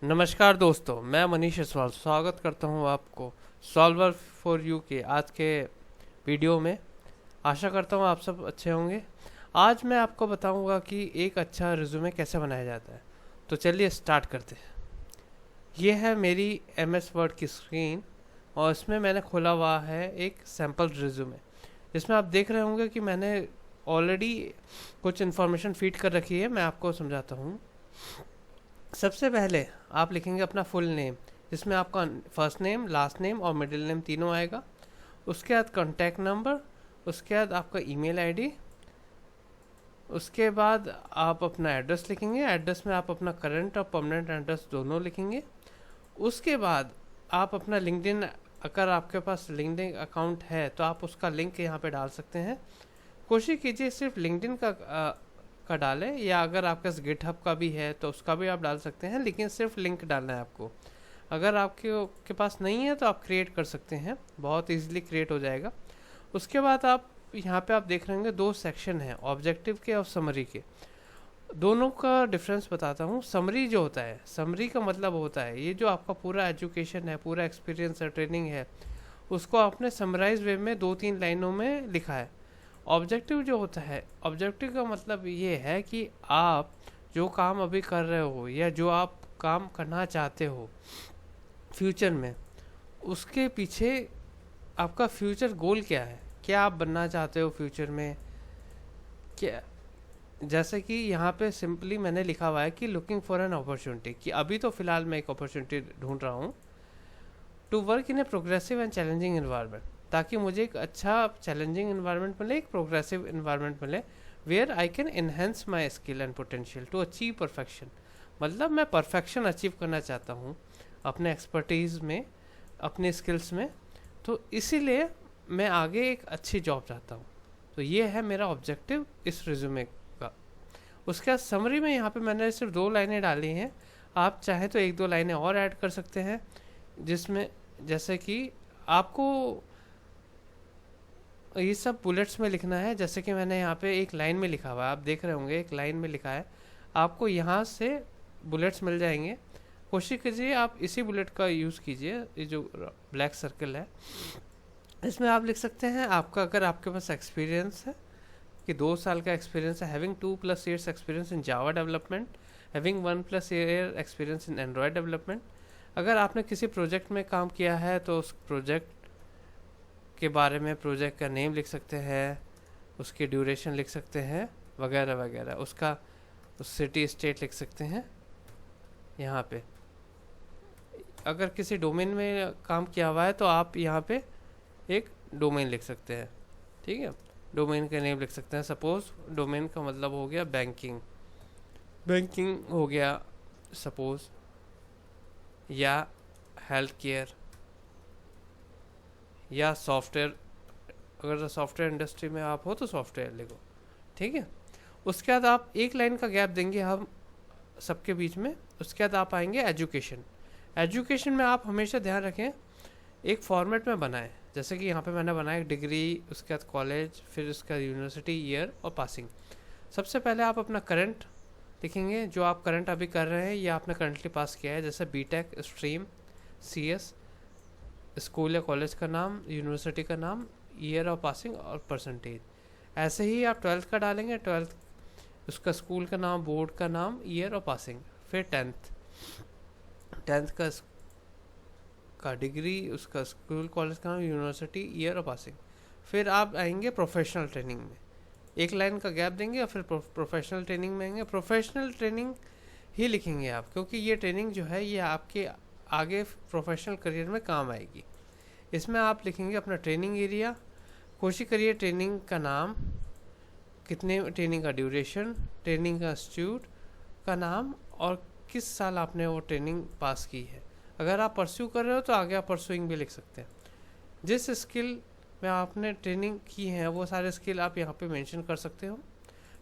नमस्कार दोस्तों, मैं मनीष असवाल स्वागत करता हूं आपको सॉल्वर फॉर यू के आज के वीडियो में। आशा करता हूं आप सब अच्छे होंगे। आज मैं आपको बताऊंगा कि एक अच्छा रिज्यूमे कैसे बनाया जाता है। तो चलिए स्टार्ट करते हैं। ये है मेरी MS वर्ड की स्क्रीन और इसमें मैंने खोला हुआ है एक सैम्पल रिज्यूमे, जिसमें आप देख रहे होंगे कि मैंने ऑलरेडी कुछ इन्फॉर्मेशन फीड कर रखी है। मैं आपको समझाता हूँ। सबसे पहले आप लिखेंगे अपना फुल नेम, जिसमें आपका फर्स्ट नेम, लास्ट नेम और मिडिल नेम तीनों आएगा। उसके बाद कॉन्टैक्ट नंबर, उसके बाद आपका ईमेल आईडी, उसके बाद आप अपना एड्रेस लिखेंगे। एड्रेस में आप अपना करंट और परमानेंट एड्रेस दोनों लिखेंगे। उसके बाद आप अपना लिंक्डइन, अगर आपके पास लिंक्डइन अकाउंट है तो आप उसका लिंक यहाँ पे डाल सकते हैं। कोशिश कीजिए सिर्फ लिंक्डइन का डालें, या अगर आपके पास गिटहब का भी है तो उसका भी आप डाल सकते हैं, लेकिन सिर्फ लिंक डालना है आपको। अगर आपके पास नहीं है तो आप क्रिएट कर सकते हैं, बहुत इजीली क्रिएट हो जाएगा। उसके बाद आप यहाँ पे आप देख रहे होंगे दो सेक्शन हैं, ऑब्जेक्टिव के और समरी के। दोनों का डिफरेंस बताता हूँ। समरी जो होता है, समरी का मतलब होता है ये जो आपका पूरा एजुकेशन है, पूरा एक्सपीरियंस है, ट्रेनिंग है, उसको आपने समराइज वे में 2-3 लाइनों में लिखा है। ऑब्जेक्टिव जो होता है, ऑब्जेक्टिव का मतलब ये है कि आप जो काम अभी कर रहे हो या जो आप काम करना चाहते हो फ्यूचर में, उसके पीछे आपका फ्यूचर गोल क्या है, क्या आप बनना चाहते हो फ्यूचर में। क्या, जैसे कि यहाँ पे सिंपली मैंने लिखा हुआ है कि लुकिंग फॉर एन अपॉर्चुनिटी, कि अभी तो फिलहाल मैं एक अपॉर्चुनिटी ढूंढ रहा हूँ to work in a progressive and challenging environment, ताकि मुझे एक अच्छा चैलेंजिंग इन्वायरमेंट मिले, एक प्रोग्रेसिव इन्वायरमेंट मिले, where I can enhance my skill and potential to achieve perfection. मतलब मैं परफेक्शन अचीव करना चाहता हूँ अपने एक्सपर्टीज़ में, अपने स्किल्स में, तो इसीलिए मैं आगे एक अच्छी जॉब चाहता हूँ। तो ये है मेरा ऑब्जेक्टिव इस रिज्यूमे का। उसके बाद समरी में यहाँ पे मैंने सिर्फ 2 लाइनें डाली हैं। आप चाहे तो 1-2 लाइनें और ऐड कर सकते हैं, जिसमें जैसे कि आपको ये सब बुलेट्स में लिखना है। जैसे कि मैंने यहाँ पे एक लाइन में लिखा हुआ है, आप देख रहे होंगे एक लाइन में लिखा है, आपको यहाँ से बुलेट्स मिल जाएंगे। कोशिश कीजिए आप इसी बुलेट का यूज़ कीजिए। ये जो ब्लैक सर्कल है, इसमें आप लिख सकते हैं आपका, अगर आपके पास एक्सपीरियंस है कि 2 साल का एक्सपीरियंस है, having 2+ years experience in Java development, having 1+ year experience in Android development. अगर आपने किसी प्रोजेक्ट में काम किया है तो उस प्रोजेक्ट के बारे में, प्रोजेक्ट का नेम लिख सकते हैं, उसकी ड्यूरेशन लिख सकते हैं, वगैरह वगैरह। उसका सिटी स्टेट लिख सकते हैं यहाँ पे। अगर किसी डोमेन में काम किया हुआ है तो आप यहाँ पे एक डोमेन लिख सकते हैं, ठीक है। डोमेन का नेम लिख सकते हैं। सपोज डोमेन का मतलब हो गया बैंकिंग, बैंकिंग हो गया सपोज, या हेल्थ केयर, या सॉफ्टवेयर। अगर सॉफ्टवेयर इंडस्ट्री में आप हो तो सॉफ्टवेयर लिखो, ठीक है। उसके बाद आप एक लाइन का गैप देंगे हम सबके बीच में। उसके बाद आप आएंगे एजुकेशन। एजुकेशन में आप हमेशा ध्यान रखें एक फॉर्मेट में बनाएं। जैसे कि यहाँ पे मैंने बनाया डिग्री, उसके बाद कॉलेज, फिर उसका यूनिवर्सिटी, ईयर और पासिंग। सबसे पहले आप अपना करंट लिखेंगे, जो आप करंट अभी कर रहे हैं या आपने करंटली पास किया है, जैसे बीटेक, स्ट्रीम, CS, स्कूल या कॉलेज का नाम, यूनिवर्सिटी का नाम, ईयर ऑफ पासिंग और परसेंटेज। ऐसे ही आप 12th का डालेंगे, 12th उसका स्कूल का नाम, बोर्ड का नाम, ईयर और पासिंग। फिर 10th का डिग्री, उसका स्कूल कॉलेज का नाम, यूनिवर्सिटी, ईयर और पासिंग। फिर आप आएंगे प्रोफेशनल ट्रेनिंग में, एक लाइन का गैप देंगे और फिर प्रोफेशनल ट्रेनिंग में आएंगे। प्रोफेशनल ट्रेनिंग ही लिखेंगे आप, क्योंकि ये ट्रेनिंग जो है ये आपके आगे प्रोफेशनल करियर में काम आएगी। इसमें आप लिखेंगे अपना ट्रेनिंग एरिया। कोशिश करिए ट्रेनिंग का नाम, कितने ट्रेनिंग का ड्यूरेशन, ट्रेनिंग का इंस्टीट्यूट का नाम, और किस साल आपने वो ट्रेनिंग पास की है। अगर आप परस्यू कर रहे हो तो आगे आप परस्यूइंग भी लिख सकते हैं। जिस स्किल में आपने ट्रेनिंग की है वो सारे स्किल आप यहाँ पे मेंशन कर सकते हो।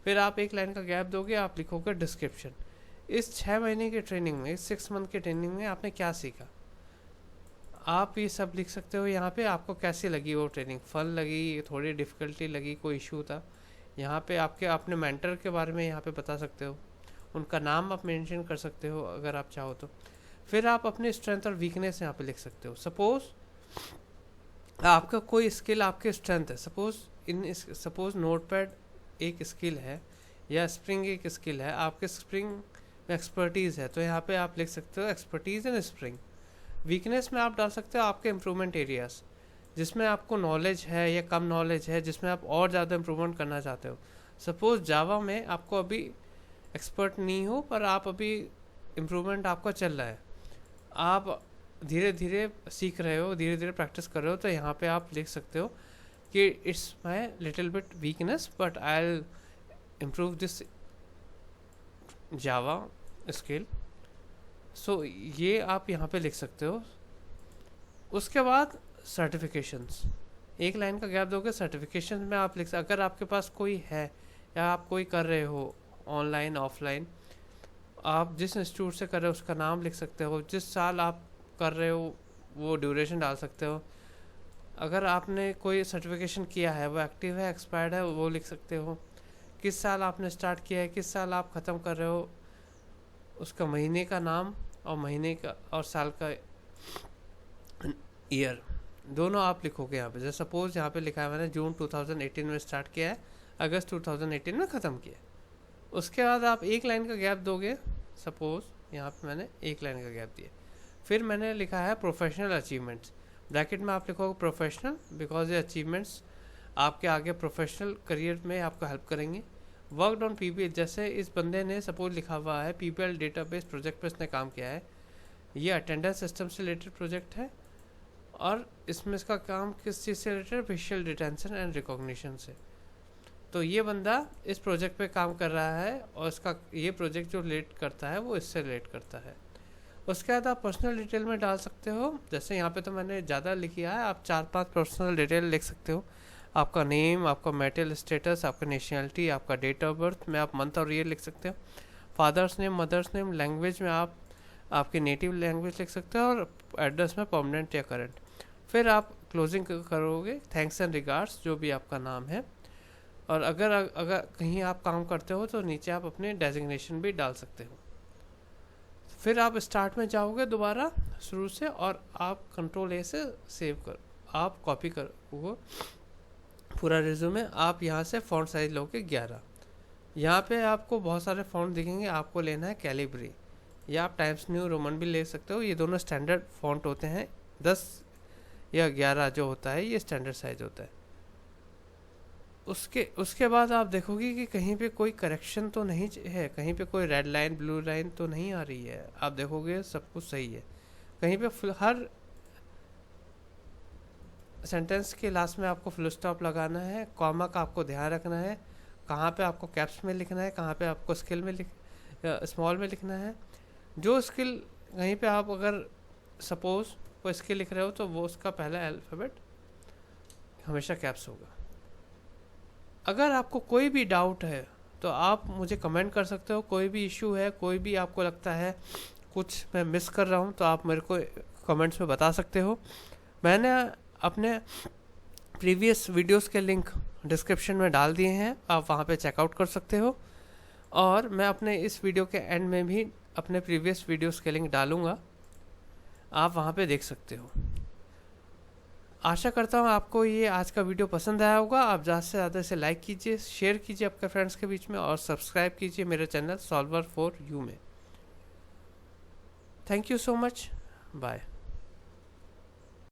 फिर आप एक लाइन का गैप दोगे, आप लिखोगे डिस्क्रिप्शन। इस 6 महीने की ट्रेनिंग में, इस 6 मंथ की ट्रेनिंग में आपने क्या सीखा, आप ये सब लिख सकते हो यहाँ पे। आपको कैसी लगी वो ट्रेनिंग, फन लगी, थोड़ी डिफ़िकल्टी लगी, कोई इशू था। यहाँ पे आपके अपने मेंटर के बारे में यहाँ पे बता सकते हो, उनका नाम आप मेंशन कर सकते हो अगर आप चाहो तो। फिर आप अपने स्ट्रेंथ और वीकनेस यहाँ पे लिख सकते हो। सपोज आपका कोई स्किल आपके स्ट्रेंथ है, सपोज नोटपैड एक स्किल है या स्प्रिंग एक स्किल है, आपके स्प्रिंग में एक्सपर्टीज़ है, तो यहाँ पे आप लिख सकते हो एक्सपर्टीज़ इन स्प्रिंग। वीकनेस में आप डाल सकते हो आपके इम्प्रूवमेंट एरियाज, जिसमें आपको नॉलेज है या कम नॉलेज है, जिसमें आप और ज़्यादा इम्प्रूवमेंट करना चाहते हो। सपोज जावा में आपको अभी एक्सपर्ट नहीं हो, पर आप अभी इम्प्रूवमेंट आपका चल रहा है, आप धीरे धीरे सीख रहे हो, धीरे धीरे प्रैक्टिस कर रहे हो, तो यहाँ पे आप लिख सकते हो कि it's my little bit weakness but I will improve this Java skill. So ये आप यहाँ पे लिख सकते हो। उसके बाद सर्टिफिकेशंस, एक लाइन का गैप दोगे। सर्टिफिकेशन में आप लिख, अगर आपके पास कोई है या आप कोई कर रहे हो ऑनलाइन ऑफलाइन, आप जिस इंस्टीट्यूट से कर रहे हो उसका नाम लिख सकते हो, जिस साल आप कर रहे हो वो ड्यूरेशन डाल सकते हो। अगर आपने कोई सर्टिफिकेशन किया है, वो एक्टिव है, एक्सपायर्ड है, वो लिख सकते हो। किस साल आपने स्टार्ट किया है, किस साल आप ख़त्म कर रहे हो, उसका महीने का नाम और महीने का और साल का ईयर दोनों आप लिखोगे यहाँ पे। जैसे सपोज यहाँ पे लिखा है मैंने जून 2018 में स्टार्ट किया है, अगस्त 2018 में ख़त्म किया। उसके बाद आप एक लाइन का गैप दोगे। सपोज यहाँ पे मैंने एक लाइन का गैप दिया। फिर मैंने लिखा है प्रोफेशनल अचीवमेंट्स, ब्रैकेट में आप लिखोगे प्रोफेशनल, बिकॉज ये अचीवमेंट्स आपके आगे प्रोफेशनल करियर में आपको हेल्प करेंगे। वर्कड ऑन पीपीएल, जैसे इस बंदे ने सपोज लिखा हुआ है पीपीएल डेटाबेस प्रोजेक्ट पे इसने काम किया है, ये अटेंडेंस सिस्टम से रिलेटेड प्रोजेक्ट है और इसमें इसका काम किस चीज़ से related, facial detention and recognition से। तो ये बंदा इस प्रोजेक्ट पे काम कर रहा है और इसका ये प्रोजेक्ट जो रिलेट करता है वो इससे रिलेट करता है। उसके बाद आप पर्सनल डिटेल में डाल सकते हो। जैसे यहाँ पे तो मैंने ज़्यादा लिखा है, आप 4-5 पर्सनल डिटेल लिख सकते हो। आपका नेम, आपका मैरिटल स्टेटस, आपका नेशनलिटी, आपका डेट ऑफ बर्थ में आप मंथ और ईयर लिख सकते हो। Father's name, mother's name, language में आप आपकी नेटिव लैंग्वेज लिख सकते हो और एड्रेस में परमानेंट या करंट। फिर आप क्लोजिंग करोगे थैंक्स एंड रिगार्ड्स, जो भी आपका नाम है। और अगर कहीं आप काम करते हो तो नीचे आप अपने डेजिग्नेशन भी डाल सकते हो। फिर आप स्टार्ट में जाओगे दोबारा शुरू से और आप कंट्रोल ए से सेव कर, आप कॉपी करोगे पूरा रिज्यूमे। आप यहाँ से फ़ॉन्ट साइज लोगे 11। यहाँ पे आपको बहुत सारे फ़ॉन्ट दिखेंगे, आपको लेना है कैलिब्री या आप टाइम्स न्यू रोमन भी ले सकते हो। ये दोनों स्टैंडर्ड फ़ॉन्ट होते हैं। 10 या 11 जो होता है ये स्टैंडर्ड साइज होता है। उसके बाद आप देखोगे कि कहीं पे कोई करेक्शन तो नहीं है, कहीं पे कोई रेड लाइन ब्लू लाइन तो नहीं आ रही है। आप देखोगे सब कुछ सही है। कहीं पे हर सेंटेंस के लास्ट में आपको फुल स्टॉप लगाना है, कॉमा का आपको ध्यान रखना है, कहाँ पे आपको कैप्स में लिखना है, कहाँ पे आपको स्किल में स्मॉल में लिखना है। जो स्किल कहीं पे आप अगर सपोज वो स्किल लिख रहे हो तो वो उसका पहला अल्फ़ाबेट हमेशा कैप्स होगा। अगर आपको कोई भी डाउट है तो आप मुझे कमेंट कर सकते हो। कोई भी इशू है, कोई भी आपको लगता है कुछ मैं मिस कर रहा हूँ, तो आप मेरे को कमेंट्स में बता सकते हो। मैंने अपने प्रीवियस वीडियोस के लिंक डिस्क्रिप्शन में डाल दिए हैं, आप वहाँ पे चेकआउट कर सकते हो। और मैं अपने इस वीडियो के एंड में भी अपने प्रीवियस वीडियोस के लिंक डालूँगा, आप वहाँ पे देख सकते हो। आशा करता हूँ आपको ये आज का वीडियो पसंद आया होगा। आप ज़्यादा से ज़्यादा इसे लाइक कीजिए, शेयर कीजिए आपके फ्रेंड्स के बीच में और सब्सक्राइब कीजिए मेरे चैनल सॉल्वर फॉर यू में। Thank you so much, bye.